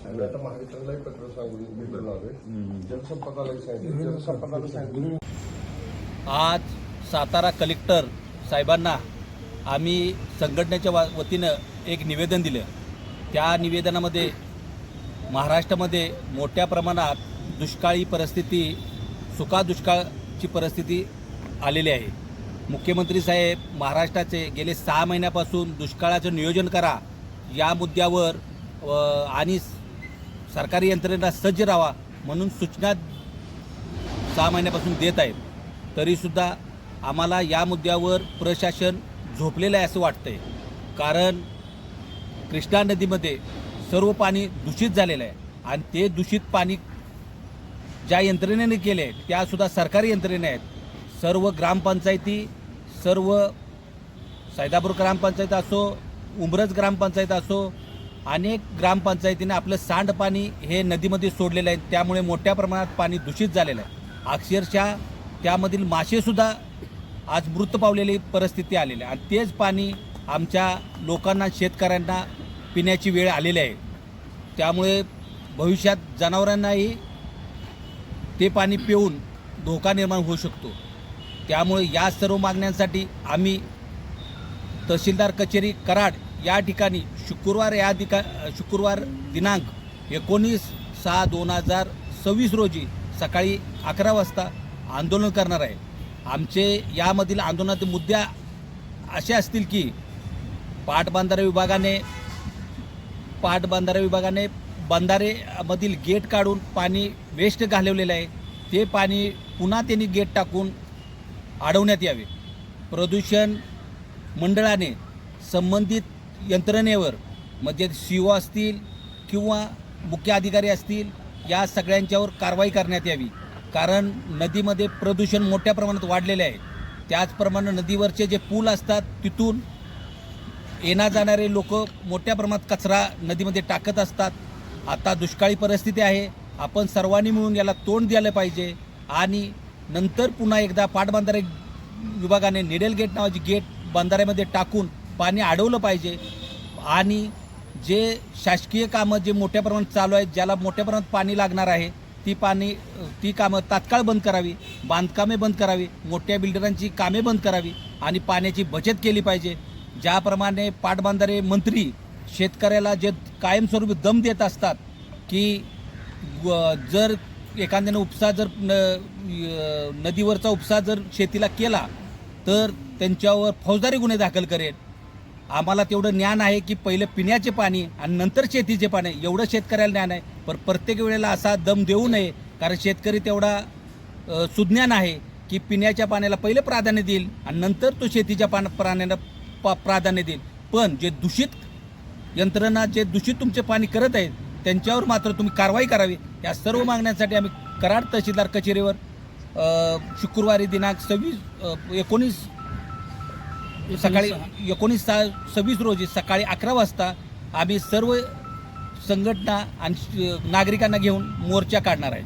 आणि आता महावितरणलाही पत्र सांगून भेटून आलोय. जलसंपदालाही सांगितलं. आज सातारा कलेक्टर साहेबांना आम्ही संघटनेच्या वतीनं एक निवेदन दिलं. त्या निवेदनामध्ये महाराष्ट्रामध्ये मोठ्या प्रमाणात दुष्काळी परिस्थिती, सुका दुष्काळची परिस्थिती आलेली आहे. मुख्यमंत्री साहेब महाराष्ट्राचे गेले 6 महिन्यापासून दुष्काळाचं नियोजन करा या मुद्द्यावर आणि सरकारी यंत्रणा सज्ज राहा म्हणून सूचना 6 महिन्यापासून देत आहेत. तरीसुद्धा आम्हाला या मुद्द्यावर प्रशासन झोपलेलं आहे असं वाटतंय. कारण कृष्णा नदीमध्ये सर्व पाणी दूषित झालेलं आहे आणि ते दूषित पाणी ज्या यंत्रणेने केले आहे त्यासुद्धा सरकारी यंत्रणा आहेत. सर्व ग्रामपंचायती, सर्व सैदापूर ग्रामपंचायत असो, उंबरज ग्रामपंचायत असो, अनेक ग्रामपंचायतीने आपलं सांडपाणी हे नदीमध्ये सोडलेलं आहे. त्यामुळे मोठ्या प्रमाणात पाणी दूषित झालेलं आहे. अक्षरशः त्यामधील मासेसुद्धा आज मृत पावलेली परिस्थिती आलेली आहे आणि तेच पाणी आमच्या लोकांना, शेतकऱ्यांना पिण्याची वेळ आलेली आहे. त्यामुळे भविष्यात जनावरांनाही ते पाणी पिऊन धोका निर्माण होऊ शकतो. त्यामुळे या सर्व मागण्यांसाठी आम्ही तहसीलदार कचेरी कराड या ठिकाणी शुक्रवार दिनांक 19/6/2026 रोजी सकाळी 11 वाजता आंदोलन करणार आहे. आमचे यामधील आंदोलनाचे मुद्दे असे असतील की पाटबंधारे विभागाने बंधारेमधील गेट काढून पाणी वेस्ट घालवलेलं आहे. ते पाणी पुन्हा त्यांनी गेट टाकून अडवण्यात यावे. प्रदूषण मंडळाने संबंधित यंत्रणेवर म्हणजे CO असतील किंवा मुख्य अधिकारी असतील या सगळ्यांच्यावर कारवाई करण्यात यावी. कारण नदीमध्ये प्रदूषण मोठ्या प्रमाणात वाढलेले आहे. त्याचप्रमाणे नदीवरचे जे पूल असतात तिथून येणा जाणारे लोक मोठ्या प्रमाणात कचरा नदीमध्ये टाकत असतात. आता दुष्काळी परिस्थिती आहे. आपण सर्वांनी मिळून याला तोंड द्यायला पाहिजे आणि नंतर पुन्हा एकदा पाटबंधारे विभागाने निडेल गेट नावाची गेट बंधाऱ्यामध्ये टाकून पाणी अडवलं पाहिजे आणि जे शासकीय कामं जे मोठ्या प्रमाणात चालू आहेत, ज्याला मोठ्या प्रमाणात पाणी लागणार आहे ती कामं तात्काळ बंद करावी, बांधकामे बंद करावी, मोठ्या बिल्डरांची कामे बंद करावी आणि पाण्याची बचत केली पाहिजे. ज्याप्रमाणे पाटबंधारे मंत्री शेतकऱ्याला जे कायमस्वरूपी दम देत असतात की जर एखाद्याने उपसा जर नदीवरचा उपसा जर शेतीला केला तर त्यांच्यावर फौजदारी गुन्हे दाखल करेल. आम्हाला तेवढं ज्ञान आहे की पहिलं पिण्याचे पाणी आणि नंतर शेतीचे पाणी एवढं शेतकऱ्याला ज्ञान आहे. पण प्रत्येक वेळेला असा दम देऊ नये कारण शेतकरी तेवढा सुज्ञान आहे की पिण्याच्या पाण्याला पहिलं प्राधान्य देईल आणि नंतर तो शेतीच्या पाण्याला प्राधान्य देईल. पण जे दूषित यंत्रणा जे दूषित तुमचे पाणी करत आहेत त्यांच्यावर मात्र तुम्ही कारवाई करावी. या सर्व मागण्यांसाठी आम्ही कराड तहसीलदार कचेरीवर शुक्रवारी दिनांक 19/6/26 रोजी सकाळी 11 वाजता आम्ही सर्व संघटना आणि नागरिकांना घेऊन मोर्चा काढणार आहे.